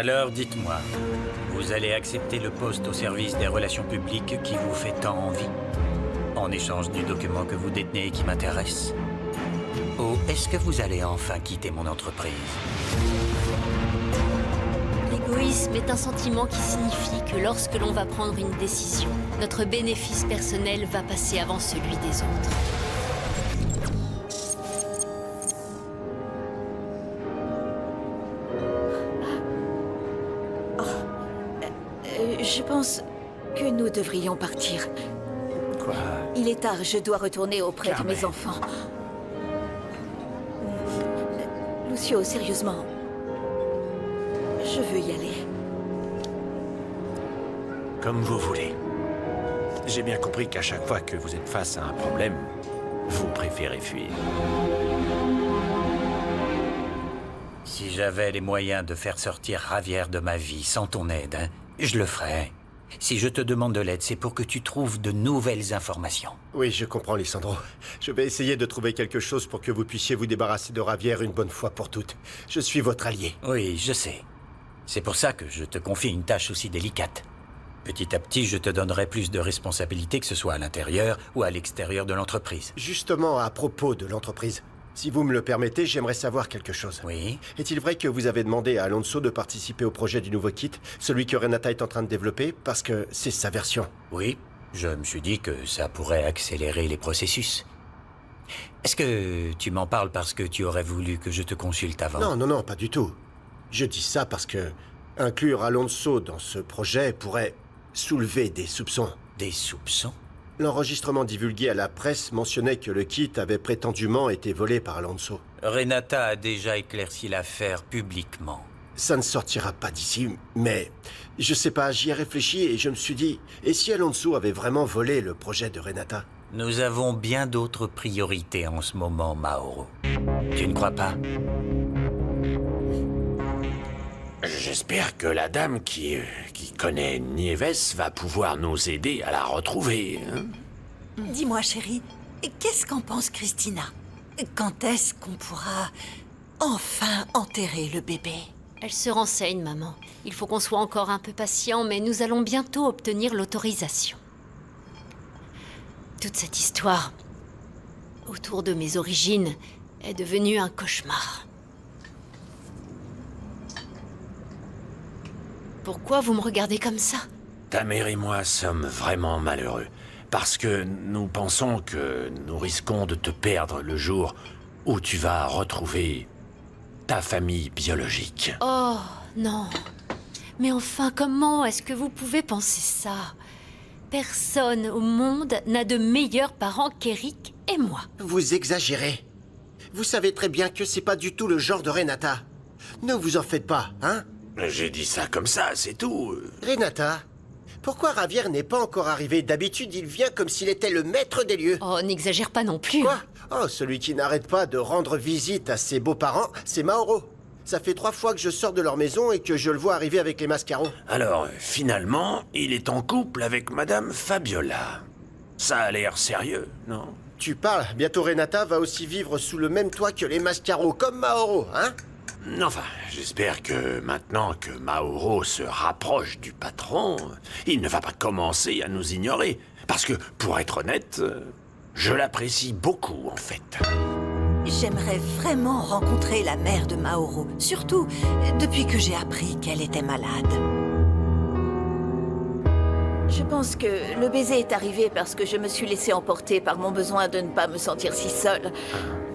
Alors dites-moi, vous allez accepter le poste au service des relations publiques qui vous fait tant envie, en échange du document que vous détenez et qui m'intéresse? Ou est-ce que vous allez enfin quitter mon entreprise? L'égoïsme est un sentiment qui signifie que lorsque l'on va prendre une décision, notre bénéfice personnel va passer avant celui des autres. Je pense que nous devrions partir. Quoi? Il est tard, je dois retourner auprès de Carmen. mes enfants. Lucio, sérieusement, je veux y aller. Comme vous voulez. J'ai bien compris qu'à chaque fois que vous êtes face à un problème, vous préférez fuir. Si j'avais les moyens de faire sortir Javier de ma vie sans ton aide, je le ferais. Si je te demande de l'aide, c'est pour que tu trouves de nouvelles informations. Oui, je comprends, Lisandro. Je vais essayer de trouver quelque chose pour que vous puissiez vous débarrasser de Javier une bonne fois pour toutes. Je suis votre allié. Oui, je sais. C'est pour ça que je te confie une tâche aussi délicate. Petit à petit, je te donnerai plus de responsabilités, que ce soit à l'intérieur ou à l'extérieur de l'entreprise. Justement, à propos de l'entreprise, si vous me le permettez, j'aimerais savoir quelque chose. Oui? Est-il vrai que vous avez demandé à Alonso de participer au projet du nouveau kit, celui que Renata est en train de développer, parce que c'est sa version? Oui, je me suis dit que ça pourrait accélérer les processus. Est-ce que tu m'en parles parce que tu aurais voulu que je te consulte avant? Non, non, non, pas du tout. Je dis ça parce que inclure Alonso dans ce projet pourrait soulever des soupçons. Des soupçons? L'enregistrement divulgué à la presse mentionnait que le kit avait prétendument été volé par Alonso. Renata a déjà éclairci l'affaire publiquement. Ça ne sortira pas d'ici, mais je sais pas, j'y ai réfléchi et je me suis dit, et si Alonso avait vraiment volé le projet de Renata? Nous avons bien d'autres priorités en ce moment, Mauro. Tu ne crois pas? J'espère que la dame qui connaît Nieves va pouvoir nous aider à la retrouver. Hein? Dis-moi, chérie, qu'est-ce qu'en pense Christina? Quand est-ce qu'on pourra enfin enterrer le bébé? Elle se renseigne, maman. Il faut qu'on soit encore un peu patient, mais nous allons bientôt obtenir l'autorisation. Toute cette histoire autour de mes origines est devenue un cauchemar. Pourquoi vous me regardez comme ça? Ta mère et moi sommes vraiment malheureux. Parce que nous pensons que nous risquons de te perdre le jour où tu vas retrouver ta famille biologique. Oh, non. Mais enfin, comment est-ce que vous pouvez penser ça? Personne au monde n'a de meilleurs parents qu'Eric et moi. Vous exagérez. Vous savez très bien que c'est pas du tout le genre de Renata. Ne vous en faites pas, hein? J'ai dit ça comme ça, c'est tout. Renata, pourquoi Javier n'est pas encore arrivé? D'habitude, il vient comme s'il était le maître des lieux. Oh, n'exagère pas non plus. Quoi? Oh, celui qui n'arrête pas de rendre visite à ses beaux-parents, c'est Mauro. Ça fait 3 fois que je sors de leur maison et que je le vois arriver avec les mascarons. Alors, finalement, il est en couple avec Madame Fabiola. Ça a l'air sérieux, non? Tu parles, bientôt Renata va aussi vivre sous le même toit que les mascaros, comme Mauro, hein? Enfin, j'espère que maintenant que Mauro se rapproche du patron, il ne va pas commencer à nous ignorer. Parce que, pour être honnête, je l'apprécie beaucoup, en fait. J'aimerais vraiment rencontrer la mère de Mauro, surtout depuis que j'ai appris qu'elle était malade. Je pense que le baiser est arrivé parce que je me suis laissée emporter par mon besoin de ne pas me sentir si seule.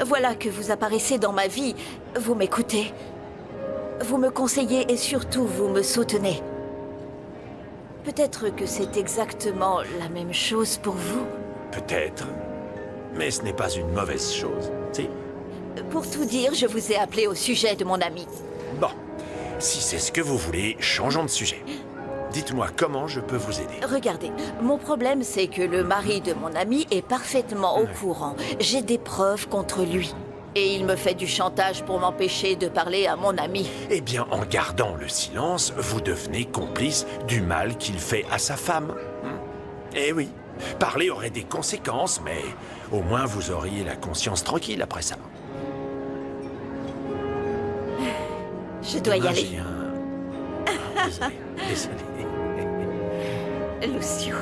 Voilà que vous apparaissez dans ma vie. Vous m'écoutez. Vous me conseillez et surtout vous me soutenez. Peut-être que c'est exactement la même chose pour vous. Peut-être. Mais ce n'est pas une mauvaise chose, si? Pour tout dire, je vous ai appelé au sujet de mon ami. Bon, si c'est ce que vous voulez, changeons de sujet. Dites-moi comment je peux vous aider. Regardez, mon problème c'est que le mari de mon ami est parfaitement au courant. J'ai des preuves contre lui. Et il me fait du chantage pour m'empêcher de parler à mon ami. Eh bien, en gardant le silence, vous devenez complice du mal qu'il fait à sa femme. Eh oui, parler aurait des conséquences, mais au moins vous auriez la conscience tranquille après ça. Je dois y aller. Désolé, désolé. Lucio.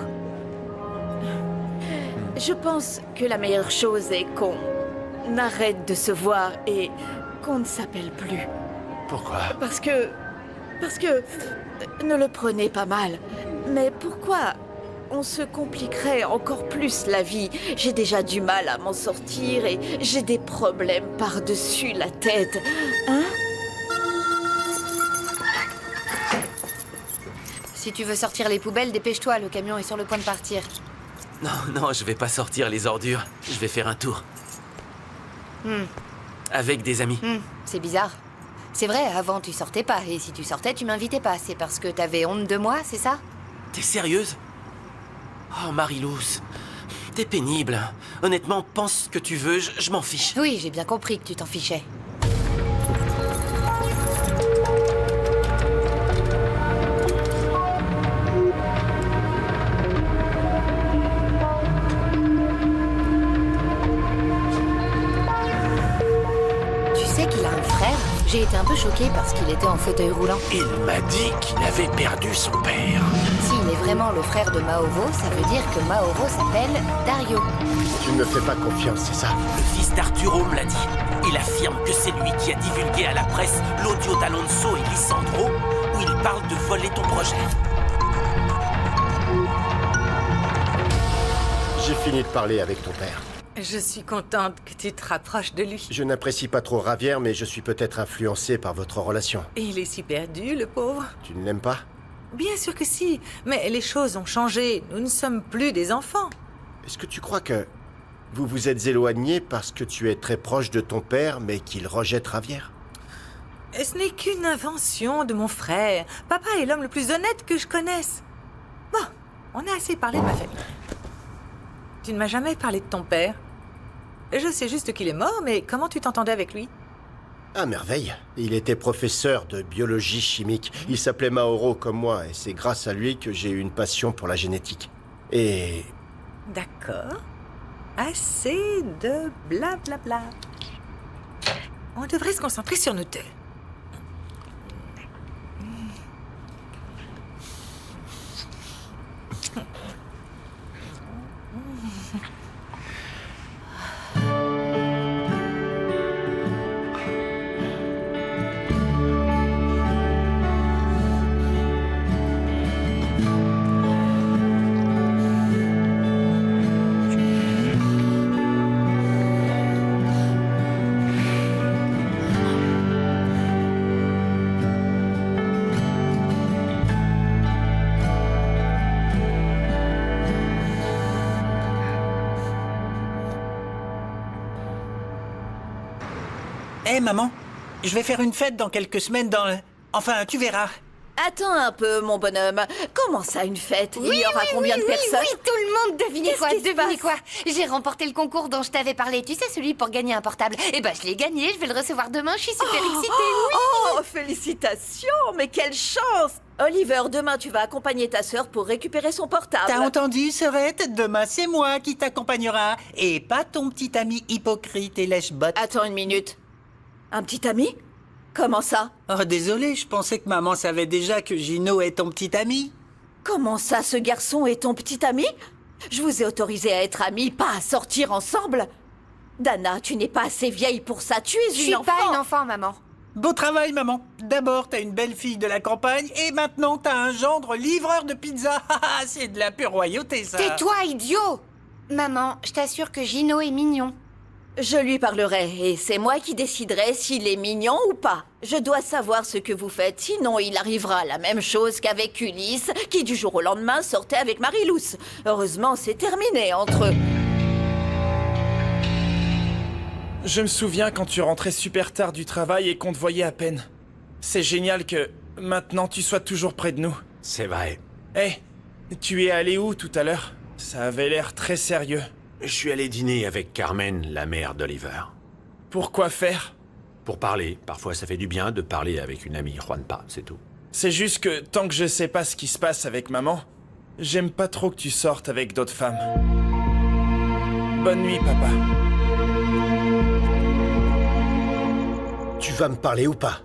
Je pense que la meilleure chose est qu'on arrête de se voir et qu'on ne s'appelle plus. Pourquoi? Parce que... Ne le prenez pas mal. Mais pourquoi on se compliquerait encore plus la vie? J'ai déjà du mal à m'en sortir et j'ai des problèmes par-dessus la tête. Hein? Si tu veux sortir les poubelles, dépêche-toi, le camion est sur le point de partir. Non, non, je vais pas sortir les ordures. Je vais faire un tour. Avec des amis. C'est bizarre. C'est vrai, avant tu sortais pas, et si tu sortais, tu m'invitais pas. C'est parce que t'avais honte de moi, c'est ça? T'es sérieuse? Oh, Marilous, t'es pénible. Honnêtement, pense ce que tu veux, je m'en fiche. Oui, j'ai bien compris que tu t'en fichais. Tu sais qu'il a un frère? J'ai été un peu choquée parce qu'il était en fauteuil roulant. Il m'a dit qu'il avait perdu son père. S'il est vraiment le frère de Maoro, ça veut dire que Maoro s'appelle Dario. Tu ne me fais pas confiance, c'est ça? Le fils d'Arturo me l'a dit. Il affirme que c'est lui qui a divulgué à la presse l'audio d'Alonso et Lisandro où il parle de voler ton projet. J'ai fini de parler avec ton père. Je suis contente que tu te rapproches de lui. Je n'apprécie pas trop Javier, mais je suis peut-être influencé par votre relation. Il est si perdu, le pauvre. Tu ne l'aimes pas? Bien sûr que si, mais les choses ont changé. Nous ne sommes plus des enfants. Est-ce que tu crois que vous vous êtes éloigné parce que tu es très proche de ton père, mais qu'il rejette Javier? Ce n'est qu'une invention de mon frère. Papa est l'homme le plus honnête que je connaisse. Bon, on a assez parlé de ma famille. Tu ne m'as jamais parlé de ton père. Je sais juste qu'il est mort, mais comment tu t'entendais avec lui? À merveille. Il était professeur de biologie chimique. Il s'appelait Mauro comme moi, et c'est grâce à lui que j'ai eu une passion pour la génétique. Et... D'accord. Assez de blablabla. On devrait se concentrer sur nous deux. Hé, maman, je vais faire une fête dans quelques semaines dans... Enfin, tu verras. Attends un peu, mon bonhomme. Comment ça, une fête? Il y aura combien de personnes? Oui, tout le monde, devinez Qu'est-ce quoi, qui se devinez passe? quoi. J'ai remporté le concours dont je t'avais parlé, tu sais, celui pour gagner un portable. Eh ben, je l'ai gagné, je vais le recevoir demain, je suis super excitée, oui. Oh, félicitations! Mais quelle chance! Oliver, demain, tu vas accompagner ta sœur pour récupérer son portable. T'as entendu, Sœurette? Demain, c'est moi qui t'accompagnera. Et pas ton petit ami hypocrite et lèche-botte. Attends une minute. Un petit ami? Comment ça? Oh, désolé, je pensais que maman savait déjà que Gino est ton petit ami. Comment ça, ce garçon est ton petit ami? Je vous ai autorisé à être amis, pas à sortir ensemble. Dana, tu n'es pas assez vieille pour ça, tu es Je suis une enfant. pas une enfant, maman. Beau travail, maman. D'abord, t'as une belle fille de la campagne, et maintenant, t'as un gendre livreur de pizza. C'est de la pure royauté, ça. Tais-toi, idiot! Maman, je t'assure que Gino est mignon. Je lui parlerai et c'est moi qui déciderai s'il est mignon ou pas. Je dois savoir ce que vous faites, sinon il arrivera la même chose qu'avec Ulysse, qui du jour au lendemain sortait avec Marilous. Heureusement, c'est terminé entre eux. Je me souviens quand tu rentrais super tard du travail et qu'on te voyait à peine. C'est génial que maintenant tu sois toujours près de nous. C'est vrai. Hé, tu es allé où tout à l'heure? Ça avait l'air très sérieux. Je suis allé dîner avec Carmen, la mère d'Oliver. Pourquoi faire? Pour parler. Parfois, ça fait du bien de parler avec une amie, Juanpa, c'est tout. C'est juste que tant que je sais pas ce qui se passe avec maman, j'aime pas trop que tu sortes avec d'autres femmes. Bonne nuit, papa. Tu vas me parler ou pas?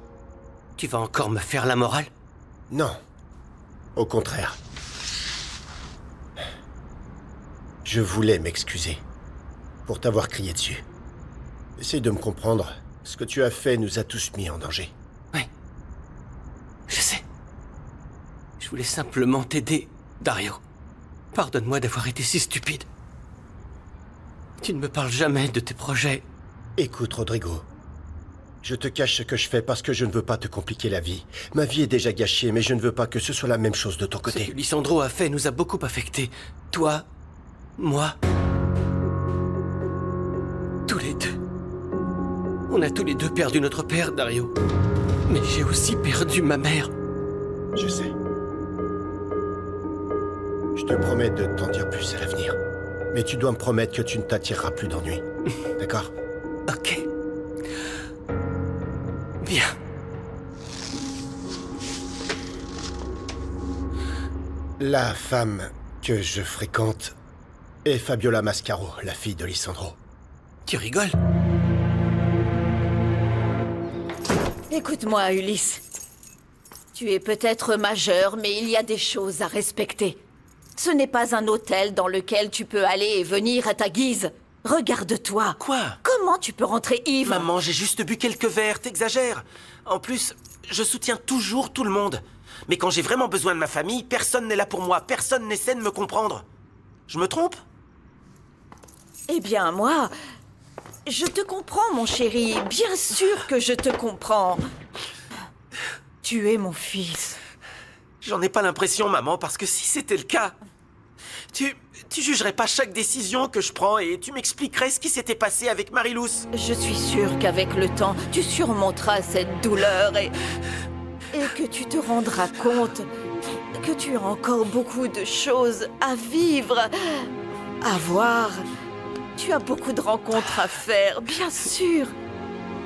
Tu vas encore me faire la morale? Non, Au contraire. Je voulais m'excuser pour t'avoir crié dessus. Essaye de me comprendre. Ce que tu as fait nous a tous mis en danger. Ouais. Je sais. Je voulais simplement t'aider, Dario. Pardonne-moi d'avoir été si stupide. Tu ne me parles jamais de tes projets. Écoute, Rodrigo. Je te cache ce que je fais parce que je ne veux pas te compliquer la vie. Ma vie est déjà gâchée, mais je ne veux pas que ce soit la même chose de ton Ce côté. que Lisandro a fait nous a beaucoup affectés. Toi, moi, tous les deux. On a tous les deux perdu notre père, Dario. Mais j'ai aussi perdu ma mère. Je sais. Je te promets de t'en dire plus à l'avenir. Mais tu dois me promettre que tu ne t'attireras plus d'ennui. D'accord? Ok. Bien. La femme que je fréquente est Fabiola Mascaro, la fille de Lisandro. Tu rigoles? Écoute-moi, Ulysse. Tu es peut-être majeur, mais il y a des choses à respecter. Ce n'est pas un hôtel dans lequel tu peux aller et venir à ta guise. Regarde-toi. Quoi? Comment tu peux rentrer ivre? Maman, j'ai juste bu quelques verres, t'exagères. En plus, je soutiens toujours tout le monde. Mais quand j'ai vraiment besoin de ma famille, personne n'est là pour moi, personne n'essaie de me comprendre. Je me trompe? Eh bien, moi, je te comprends, mon chéri. Bien sûr que je te comprends. Tu es mon fils. J'en ai pas l'impression, maman, parce que si c'était le cas, tu jugerais pas chaque décision que je prends et tu m'expliquerais ce qui s'était passé avec Marilous. Je suis sûre qu'avec le temps, tu surmonteras cette douleur et que tu te rendras compte que tu as encore beaucoup de choses à vivre, à voir. Tu as beaucoup de rencontres à faire, bien sûr.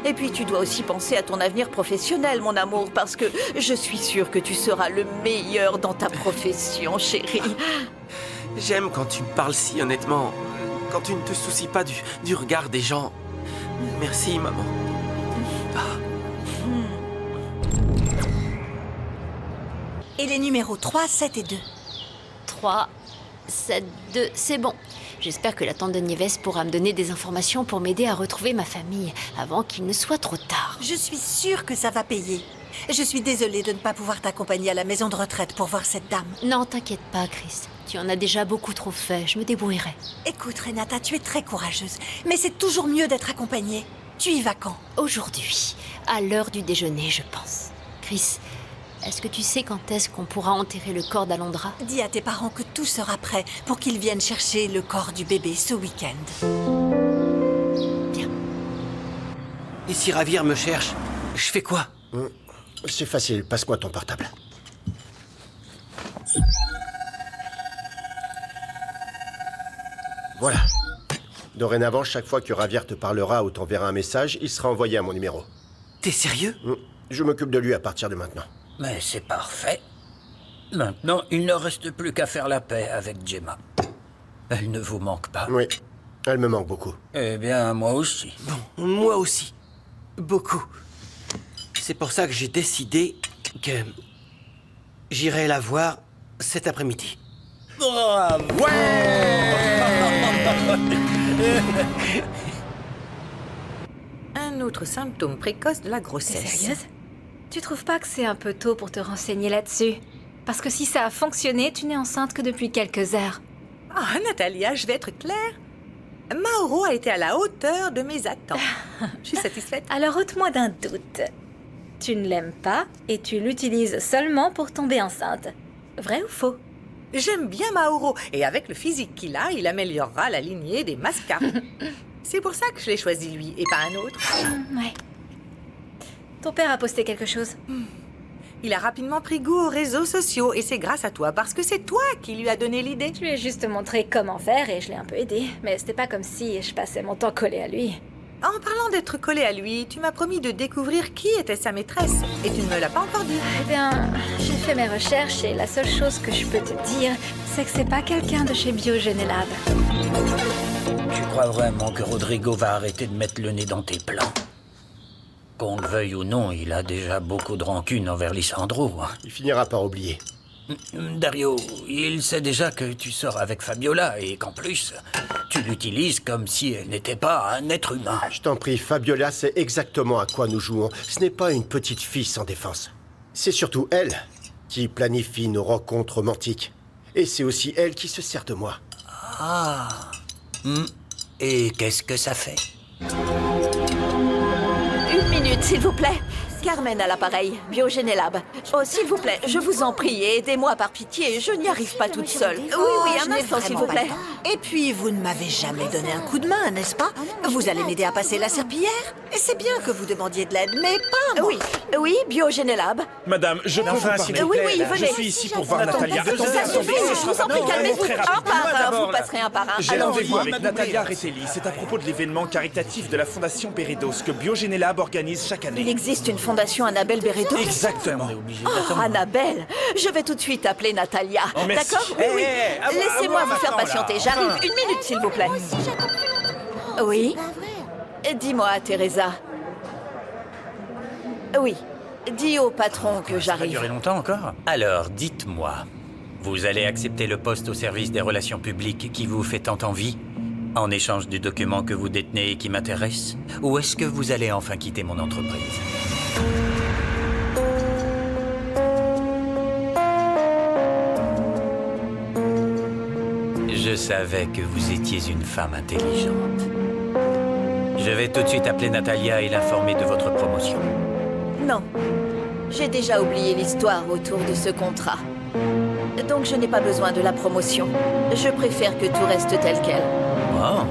Et puis tu dois aussi penser à ton avenir professionnel, mon amour, parce que je suis sûre que tu seras le meilleur dans ta profession, chérie. J'aime quand tu me parles si honnêtement, quand tu ne te soucies pas du regard des gens. Merci, maman. Et les numéros 3, 7 et 2. 3, 7, 2, c'est bon. J'espère que la tante de Nieves pourra me donner des informations pour m'aider à retrouver ma famille avant qu'il ne soit trop tard. Je suis sûre que ça va payer. Je suis désolée de ne pas pouvoir t'accompagner à la maison de retraite pour voir cette dame. Non, t'inquiète pas, Chris. Tu en as déjà beaucoup trop fait. Je me débrouillerai. Écoute, Renata, tu es très courageuse. Mais c'est toujours mieux d'être accompagnée. Tu y vas quand? Aujourd'hui, à l'heure du déjeuner, je pense. Chris, est-ce que tu sais quand est-ce qu'on pourra enterrer le corps d'Alondra? Dis à tes parents que tout sera prêt pour qu'ils viennent chercher le corps du bébé ce week-end. Bien. Et si Ravir me cherche, je fais quoi? C'est facile, passe-moi ton portable. Voilà. Dorénavant, chaque fois que Ravir te parlera ou t'enverra un message, il sera envoyé à mon numéro. T'es sérieux? Je m'occupe de lui à partir de maintenant. Mais c'est parfait. Maintenant, il ne reste plus qu'à faire la paix avec Gemma. Elle ne vous manque pas? Oui, elle me manque beaucoup. Eh bien, moi aussi. Bon, moi aussi. Beaucoup. C'est pour ça que j'ai décidé que j'irai la voir cet après-midi. Un autre symptôme précoce de la T'es grossesse. sérieuse? Tu trouves pas que c'est un peu tôt pour te renseigner là-dessus? Parce que si ça a fonctionné, tu n'es enceinte que depuis quelques heures. Ah, Natalia, je vais être claire. Mauro a été à la hauteur de mes attentes. Je suis satisfaite. Alors ôte-moi d'un doute. Tu ne l'aimes pas et tu l'utilises seulement pour tomber enceinte. Vrai ou faux? J'aime bien Mauro, et avec le physique qu'il a, il améliorera la lignée des Mascaro. C'est pour ça que je l'ai choisi lui, et pas un autre. Ouais. Ton père a posté quelque chose. Il a rapidement pris goût aux réseaux sociaux, et c'est grâce à toi, parce que c'est toi qui lui as donné l'idée. Je lui ai juste montré comment faire et je l'ai un peu aidé. Mais c'était pas comme si je passais mon temps collé à lui. En parlant d'être collé à lui, tu m'as promis de découvrir qui était sa maîtresse, et tu ne me l'as pas encore dit. Eh bien, j'ai fait mes recherches et la seule chose que je peux te dire, c'est que c'est pas quelqu'un de chez Biogenelab. Tu crois vraiment que Rodrigo va arrêter de mettre le nez dans tes plans? Qu'on le veuille ou non, il a déjà beaucoup de rancune envers Lisandro. Il finira par oublier. Dario, il sait déjà que tu sors avec Fabiola et qu'en plus, tu l'utilises comme si elle n'était pas un être humain. Je t'en prie, Fabiola sait exactement à quoi nous jouons. Ce n'est pas une petite fille sans défense. C'est surtout elle qui planifie nos rencontres romantiques. Et c'est aussi elle qui se sert de moi. Ah. Et qu'est-ce que ça fait? 1 minute, s'il vous plaît. Carmen à l'appareil, Biogénélab. Oh, s'il vous plaît, je vous en prie, aidez-moi par pitié, je n'y arrive pas toute seule. Oui, je un n'ai instant, s'il vraiment vous pas plaît. le temps. Et puis, vous ne m'avez jamais donné un coup de main, n'est-ce pas? Vous allez m'aider à passer la serpillière? Et c'est bien que vous demandiez de l'aide, mais pas moi. Oui, Biogénélab. Madame, je peux vous parler. Oui, venez. Je suis ici pour voir Natalia. Attendez, Ça suffit, je vous en prie, calmez-vous. très Un rapidement. par un, D'abord, vous là. passerez un par un. J'ai Allons-y. rendez-vous avec Natalia Retelli. C'est à propos de l'événement caritatif de la Fondation Bérédos que Biogénélab organise chaque Il année. existe une fondation Annabelle Bérédos? Exactement. Oh, Annabelle, je vais tout de suite appeler Natalia. Oh, merci. D'accord? Oui, Eh, oui. à moi Laissez-moi vous faire maintenant, patienter. là. J'arrive. Enfin. 1 minute, s'il vous plaît. Oui. Dis-moi, Teresa. Oui. Dis au patron que Ça va durer j'arrive. longtemps encore? Alors, dites-moi, vous allez accepter le poste au service des relations publiques qui vous fait tant envie, en échange du document que vous détenez et qui m'intéresse? Ou est-ce que vous allez enfin quitter mon entreprise? Je savais que vous étiez une femme intelligente. Je vais tout de suite appeler Natalia et l'informer de votre promotion. Non. J'ai déjà oublié l'histoire autour de ce contrat. Donc je n'ai pas besoin de la promotion. Je préfère que tout reste tel quel. Oh.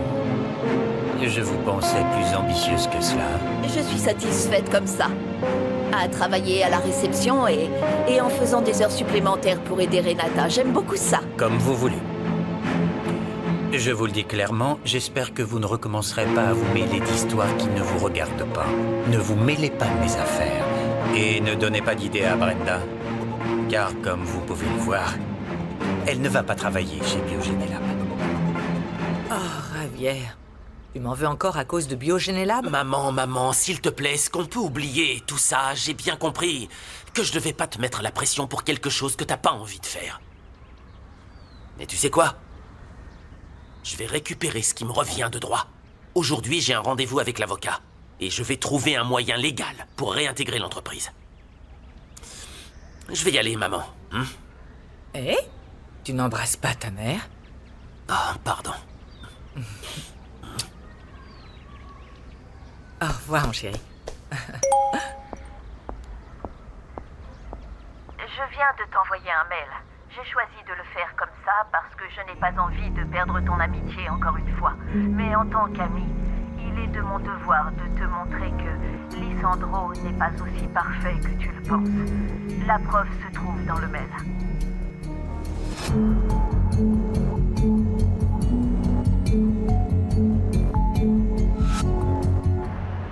Je vous pensais plus ambitieuse que cela. Je suis satisfaite comme ça. À travailler à la réception et en faisant des heures supplémentaires pour aider Renata. J'aime beaucoup ça. Comme vous voulez. Je vous le dis clairement, j'espère que vous ne recommencerez pas à vous mêler d'histoires qui ne vous regardent pas. Ne vous mêlez pas de mes affaires. Et ne donnez pas d'idées à Brenda. Car, comme vous pouvez le voir, elle ne va pas travailler chez Biogénélab. Oh, Javier. Tu m'en veux encore à cause de Biogénélab? Maman, s'il te plaît, est-ce qu'on peut oublier tout ça? J'ai bien compris que je devais pas te mettre la pression pour quelque chose que t'as pas envie de faire. Mais tu sais quoi? Je vais récupérer ce qui me revient de droit. Aujourd'hui, j'ai un rendez-vous avec l'avocat. Et je vais trouver un moyen légal pour réintégrer l'entreprise. Je vais y aller, maman. Eh? Tu n'embrasses pas ta mère? Ah, pardon. Au revoir, mon chéri. Je viens de t'envoyer un mail. J'ai choisi de le faire comme ça parce que je n'ai pas envie de perdre ton amitié encore une fois. Mais en tant qu'ami, il est de mon devoir de te montrer que Lisandro n'est pas aussi parfait que tu le penses. La preuve se trouve dans le mail.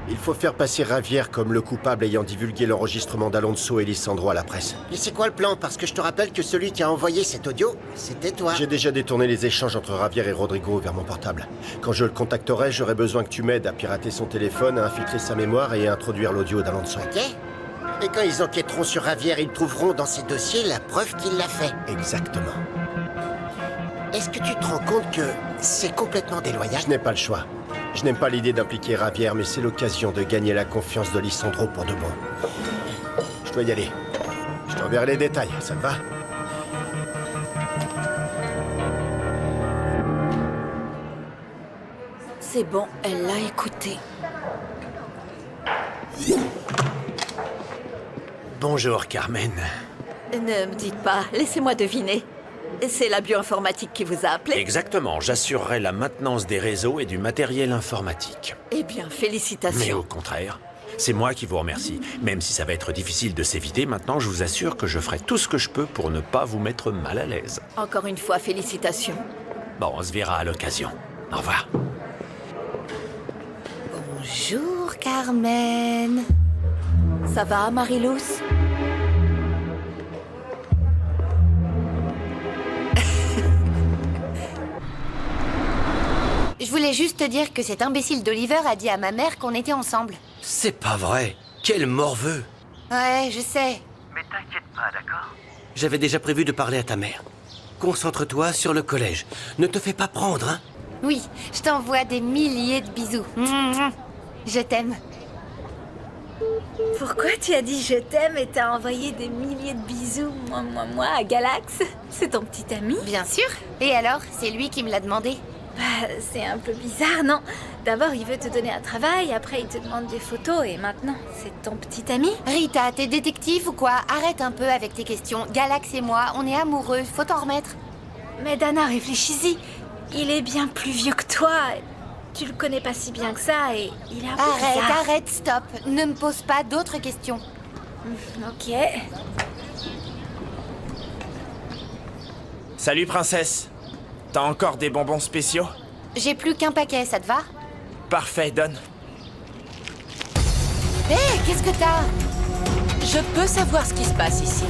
Il faut faire passer Ravière comme le coupable ayant divulgué l'enregistrement d'Alonso et Lisandro à la presse. Et c'est quoi le plan? Parce que je te rappelle que celui qui a envoyé cet audio, c'était toi. J'ai déjà détourné les échanges entre Ravière et Rodrigo vers mon portable. Quand je le contacterai, j'aurai besoin que tu m'aides à pirater son téléphone, à infiltrer sa mémoire et à introduire l'audio d'Alonso. Ok. Et quand ils enquêteront sur Ravière, ils trouveront dans ses dossiers la preuve qu'il l'a fait. Exactement. Est-ce que tu te rends compte que c'est complètement déloyal? Je n'ai pas le choix. Je n'aime pas l'idée d'impliquer Ravière, mais c'est l'occasion de gagner la confiance de Lisandro pour de bon. Je dois y aller. Je t'enverrai les détails, ça te va? C'est bon, elle l'a écouté. Bonjour, Carmen. Ne me dites pas, laissez-moi deviner. C'est la bioinformatique qui vous a appelé? Exactement, j'assurerai la maintenance des réseaux et du matériel informatique. Eh bien, félicitations. Mais au contraire, c'est moi qui vous remercie. Même si ça va être difficile de s'éviter, maintenant je vous assure que je ferai tout ce que je peux pour ne pas vous mettre mal à l'aise. Encore une fois, félicitations. Bon, on se verra à l'occasion. Au revoir. Bonjour, Carmen. Ça va, Marilous? Je voulais juste te dire que cet imbécile d'Oliver a dit à ma mère qu'on était ensemble. C'est pas vrai. Quel morveux. Ouais, je sais. Mais t'inquiète pas, d'accord? J'avais déjà prévu de parler à ta mère. Concentre-toi sur le collège. Ne te fais pas prendre, hein? Oui, je t'envoie des milliers de bisous. Je t'aime. Pourquoi tu as dit je t'aime et t'as envoyé des milliers de bisous, moi, à Galax? C'est ton petit ami? Bien sûr. Et alors, c'est lui qui me l'a demandé. Bah, c'est un peu bizarre, non? D'abord, il veut te donner un travail, après, il te demande des photos, et maintenant, c'est ton petit ami? Rita, t'es détective ou quoi? Arrête un peu avec tes questions. Galax et moi, on est amoureux, faut t'en remettre. Mais Dana, réfléchis-y. Il est bien plus vieux que toi. Tu le connais pas si bien que ça, et il est un peu bizarre. Arrête, stop. Ne me pose pas d'autres questions. Ok. Salut, princesse. T'as encore des bonbons spéciaux? J'ai plus qu'un paquet, ça te va? Parfait, donne. Hé, qu'est-ce que t'as? Je peux savoir ce qui se passe ici.